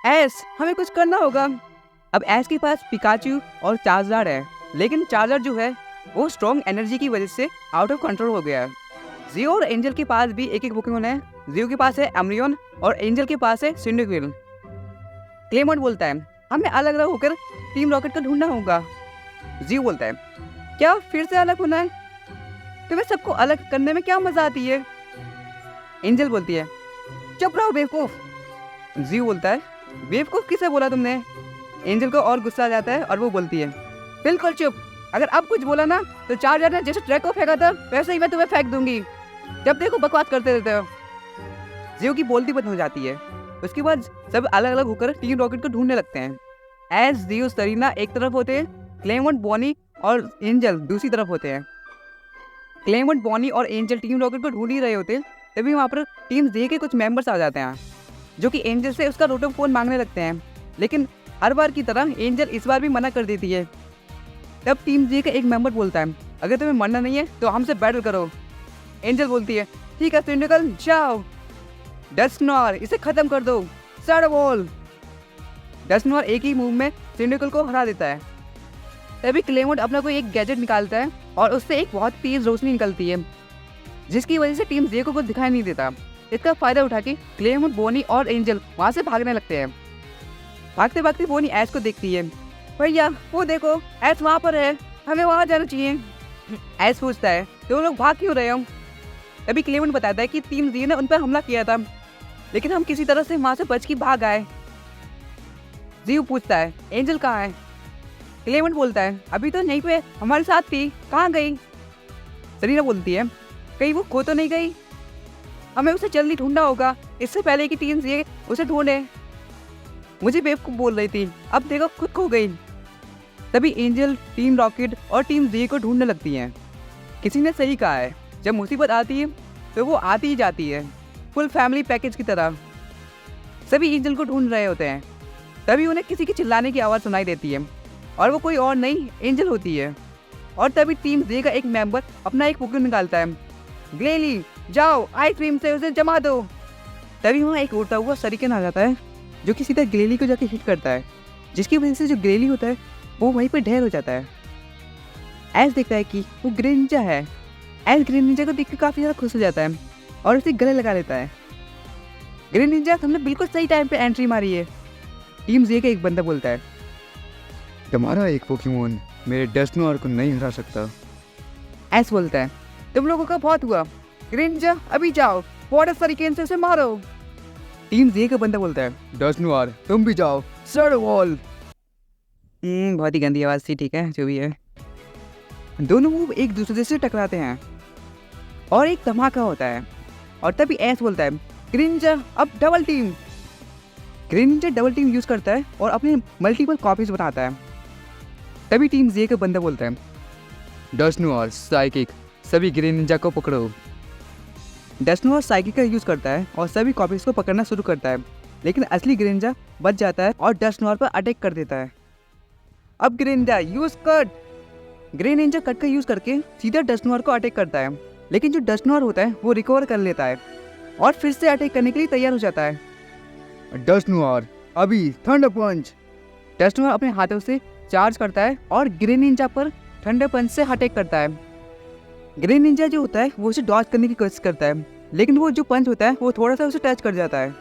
S, हमें कुछ करना होगा। अब एस के पास पिकाचू और चार्जर है, लेकिन चार्जर जो है वो स्ट्रॉन्ग एनर्जी की वजह से आउट ऑफ कंट्रोल हो गया है। जियो और एंजल के पास भी एक एक पोकेमोन है। जियो के पास है एमरियन और एंजल के पास है सिंडिक्विल। क्लेमोट बोलता है हमें अलग अलग होकर टीम रॉकेट को ढूंढना होगा। जियो बोलता है क्या फिर से अलग होना है? तुम्हें सबको अलग करने में क्या मजा आती है? एंजल बोलती है चुप रहो बेवकूफ। जियो बोलता है बेवकूफ किसे बोला तुमने? एंजल को और गुस्सा आ जाता है और वो बोलती है बिल्कुल चुप। अगर अब कुछ बोला ना तो चार्जर ने जैसे ट्रैक को फेंका था वैसे ही मैं तुम्हें फेंक दूंगी। जब देखो बकवास करते रहते हो। जियो की बोलती बंद हो जाती है। उसके बाद सब अलग अलग होकर टीम रॉकेट को ढूंढने लगते हैं। एस, जियो, सरीना एक तरफ होते हैं, क्लेमोट, बॉनी और एंजल दूसरी तरफ होते हैं। क्लेमोट, बॉनी और एंजल टीम रॉकेट को ढूंढ ही रहे होते हैं, तभी वहाँ पर टीम जे के कुछ मेंबर्स आ जाते हैं जो कि एंजल से उसका रोटो फोन मांगने लगते हैं। लेकिन हर बार की तरह एंजल इस बार भी मना कर देती है। तब टीम जे का एक मेंबर बोलता है अगर तुम्हें मरना नहीं है तो हमसे बैटल करो। एंजल बोलती है ठीक है सिंडिकल जाओ। डस्टनॉर इसे खत्म कर दो। सैडवॉल। डस्टनॉर एक ही मूव में सिंडिकल को हरा देता है। तभी क्लेमोट अपना कोई एक गैजेट निकालता है और उससे एक बहुत तेज रोशनी निकलती है जिसकी वजह से टीम जे को कुछ दिखाई नहीं देता। इसका फायदा उठा के क्लेमोट, बोनी और एंजल वहाँ से भागने लगते हैं। भागते भागते बोनी ऐश को देखती है भैया वो देखो ऐश वहाँ पर है, हमें वहाँ जाना चाहिए। ऐश पूछता है तुम लोग भाग क्यों रहे हो? तभी क्लेमोट बताता है कि टीम जी ने उन पर हमला किया था लेकिन हम किसी तरह से वहाँ से बच के भाग आए। जीव पूछता है एंजल कहाँ है? क्लेमोट बोलता है अभी तो यहीं पे हमारे साथ थी, कहाँ गई? सरीना बोलती है कहीं वो खो तो नहीं गई? हमें उसे जल्दी ढूंढना होगा इससे पहले कि टीम जी उसे ढूंढे। मुझे बेवकूफ बोल रही थी, अब देखो खुद खो गई। तभी एंजल, टीम रॉकेट और टीम जी को ढूंढने लगती हैं। किसी ने सही कहा है जब मुसीबत आती है तो वो आती ही जाती है, फुल फैमिली पैकेज की तरह। सभी एंजल को ढूंढ रहे होते हैं। तभी उन्हें किसी के चिल्लाने की आवाज़ सुनाई देती है और वो कोई और नहीं एंजल होती है। और तभी टीम जे का एक मेंबर अपना एक पोकेमोन निकालता है। ग्लेली जाओ आइसक्रीम से उसे जमा दो। तभी वहाँ एक उड़ता हुआ सरिकेन आ जाता है जो कि सीधा ग्लेली को जाके हिट करता है, जिसकी वजह से जो ग्लेली होता है वो वहीं पर ढेर हो जाता है। ऐस देखता है कि वो ग्रीन निंजा है। ऐस ग्रीन निंजा को देख के काफ़ी ज़्यादा खुश हो जाता है और उसे गले लगा लेता है। ग्रीन निंजा तुमने बिल्कुल सही टाइम पे एंट्री मारी है। टीम जे का एक बंदा बोलता है तुम्हारा एक पोकेमोन मेरे डस्टनॉर को नहीं हरा सकता। ऐस बोलता है तुम लोगों का बहुत हुआ, ग्रीन निंजा अभी जाओ वाटर सरिकेन से उसे मारो। टीम जे का बंदा बोलता है डस्टनॉर तुम भी जाओ सैडवॉल। बहुत ही गंदी आवाज़ थी, ठीक है जो भी है। दोनों मूव एक दूसरे से टकराते हैं और एक धमाका होता है। और तभी ऐस बोलता है ग्रीन निंजा अब double team. Green Ninja double team use करता है और अपने मल्टीपल कॉपीज बनाता है। तभी टीम जे का बंदा बोलता है डस्टनॉर साइकिक सभी ग्रीन निंजा को पकड़ो। डस्टनॉर साइकिक का यूज़ करता है और सभी कॉपीज को पकड़ना शुरू करता है, लेकिन असली ग्रीन निंजा बच जाता है और डस्टनॉर पर अटैक कर देता है। अब green Ninja use cut. Green Ninja cut का यूज़ करके सीधा डस्टनॉर को अटैक करता है, लेकिन जो डस्टनॉर होता है वो रिकवर कर लेता है और फिर से अटैक करने के लिए तैयार हो जाता है। डस्टनॉर अभी थंडर पंच। डस्टनॉर अपने हाथों से चार्ज करता है और ग्रीन निंजा पर ठंडे पंच से अटैक करता है। ग्रीन निंजा जो होता है वो उसे डॉज करने की कोशिश करता है, लेकिन वो जो पंच होता है वो थोड़ा सा उसे टच कर जाता है,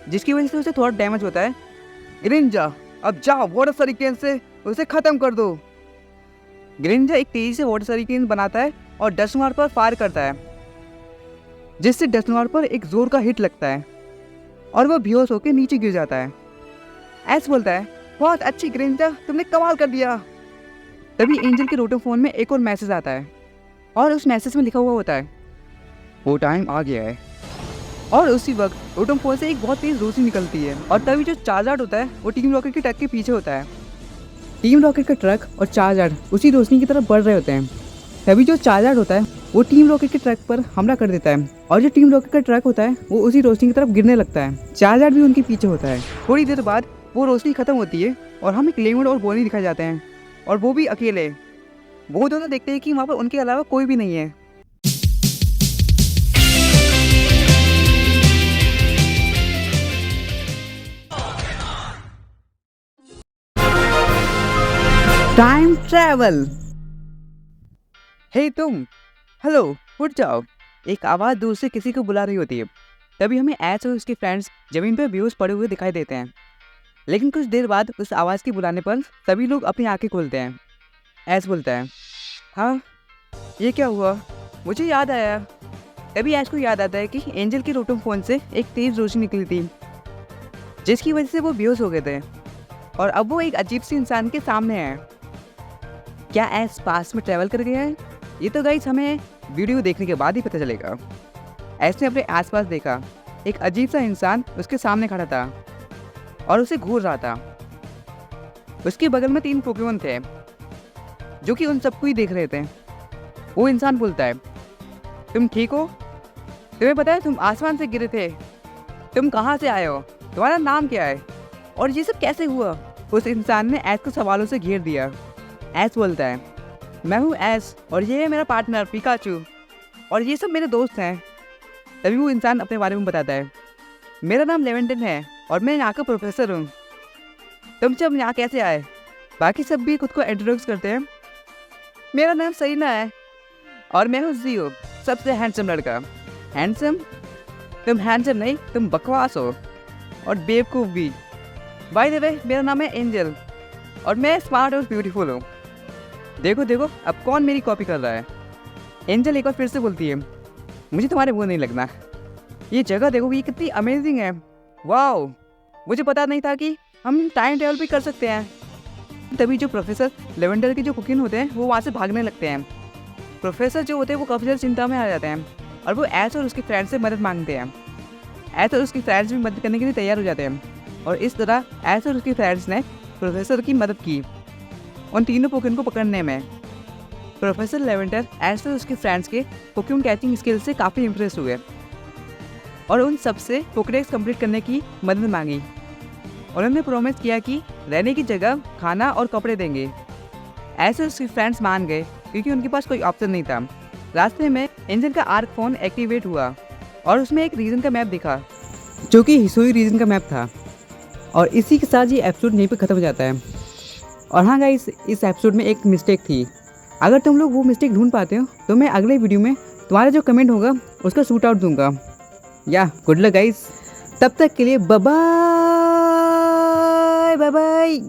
जिसकी वजह से उसे थोड़ा डैमेज होता है। ग्रीन निंजा अब जाओ वाटर सरिकेन से उसे खत्म कर दो। ग्रीन निंजा एक तेजी से वाटर सरिकेन बनाता है और डस्टनॉर पर फायर करता है, जिससे डस्टनॉर पर एक जोर का हिट लगता है और वह बेहोश होकर नीचे गिर जाता है। ऐस बोलता है बहुत अच्छी ग्रीन निंजा, तुमने कमाल कर दिया। तभी एंजल के रोटोफोन में एक और मैसेज आता है और उस मैसेज में लिखा हुआ होता है वो टाइम आ गया है। और उसी वक्त रोटोफोन से एक बहुत तेज रोशनी निकलती है और तभी जो चार्जर होता है वो टीम रॉकेट के ट्रक के पीछे होता है। टीम रॉकेट का ट्रक और चार्जर उसी रोशनी की तरफ बढ़ रहे होते हैं। तभी जो चार्जर होता है वो टीम रॉकेट के ट्रक पर हमला कर देता है और जो टीम रॉकेट का ट्रक होता है वो उसी रोशनी की तरफ गिरने लगता है। चार्जर भी उनके पीछे होता है। थोड़ी देर बाद वो रोशनी खत्म होती है और हमें क्लेमोट और बोनी दिखाए जाते हैं और वो भी अकेले। वो दोनों देखते हैं कि वहाँ पर उनके अलावा कोई भी नहीं है। Time travel. हे तुम, हेलो, उठ जाओ। एक आवाज़ दूर से किसी को बुला रही होती है। तभी हमें ऐश और उसके फ्रेंड्स ज़मीन पर बेहोश पड़े हुए दिखाई देते हैं। लेकिन कुछ देर बाद उस आवाज़ के बुलाने पर सभी लोग अपनी आंखें खोलते हैं। ऐश बोलता है, हाँ ये क्या हुआ? मुझे याद आया। तभी ऐश को याद आता है कि एंजल के रोटम फ़ोन से एक तेज़ रोशनी निकली थी, जिसकी वजह से वो बेहोश हो गए थे और अब वो एक अजीब सी इंसान के सामने है। क्या ऐश पास में ट्रैवल कर गया है? ये तो गाइस हमें वीडियो देखने के बाद ही पता चलेगा। ऐश ने अपने आसपास देखा, एक अजीब सा इंसान उसके सामने खड़ा था और उसे घूर रहा था। उसके बगल में 3 पोकेमोन थे जो कि उन सबको ही देख रहे थे। वो इंसान बोलता है, तुम ठीक हो? तुम्हें पता है तुम आसमान से गिरे थे? तुम कहाँ से आए हो? तुम्हारा नाम क्या है? और ये सब कैसे हुआ? उस इंसान ने ऐश को सवालों से घेर दिया। ऐश बोलता है, मैं हूँ ऐश और ये है मेरा पार्टनर पिकाचू और ये सब मेरे दोस्त हैं। तभी वो इंसान अपने बारे में बताता है, मेरा नाम लेवेंटन है और मैं यहाँ का प्रोफेसर हूँ। तुम सब यहाँ कैसे आए? बाकी सब भी खुद को इंट्रोड्यूस करते हैं। मेरा नाम सरीना है और मैं हूँ जियो, सबसे हैंडसम लड़का। हैंडसम? तुम हैंडसम नहीं, तुम बकवास हो और बेवकूफ़ भी। बाय द वे मेरा नाम है एंजल और मैं स्मार्ट और ब्यूटीफुल हूँ। देखो देखो अब कौन मेरी कॉपी कर रहा है। एंजल एक बार फिर से बोलती है, मुझे तुम्हारे मुँह नहीं लगना। ये जगह देखो, ये कितनी अमेजिंग है। वाओ, मुझे पता नहीं था कि हम टाइम ट्रैवल भी कर सकते हैं। तभी जो प्रोफेसर लेवेंडर के जो कुकिंग होते हैं वो वहाँ से भागने लगते हैं। प्रोफेसर जो होते हैं वो काफ़ी ज़्यादा चिंता में आ जाते हैं और वो ऐश और उसके फ्रेंड्स से मदद मांगते हैं। ऐश और उसके फ्रेंड्स भी मदद करने के लिए तैयार हो जाते हैं और इस तरह ऐश और उसके फ्रेंड्स ने प्रोफेसर की मदद की उन तीनों पोकेमोन को पकड़ने में। प्रोफेसर लेवेंडर ऐश और उसके फ्रेंड्स के पोकेमोन कैचिंग स्किल से काफ़ी इम्प्रेस हुए और उन सबसे पोकेडेक्स कंप्लीट करने की मदद मांगी। उन्होंने प्रॉमिस किया कि रहने की जगह, खाना और कपड़े देंगे। ऐसे उसके फ्रेंड्स मान गए क्योंकि उनके पास कोई ऑप्शन नहीं था। रास्ते में एंजल का आर्क फोन एक्टिवेट हुआ और उसमें एक रीजन का मैप दिखा जो कि हिसोई रीजन का मैप था। और इसी के साथ ये एपिसोड यहीं पे ख़त्म हो जाता है। और हाँ गाइस, इस एपिसोड में एक मिस्टेक थी। अगर तुम लोग वो मिस्टेक ढूंढ पाते हो तो मैं अगले वीडियो में तुम्हारा जो कमेंट होगा उसका शूट आउट दूंगा। या गुड लक गाइस, तब तक के लिए बाय बाय बाय बाय।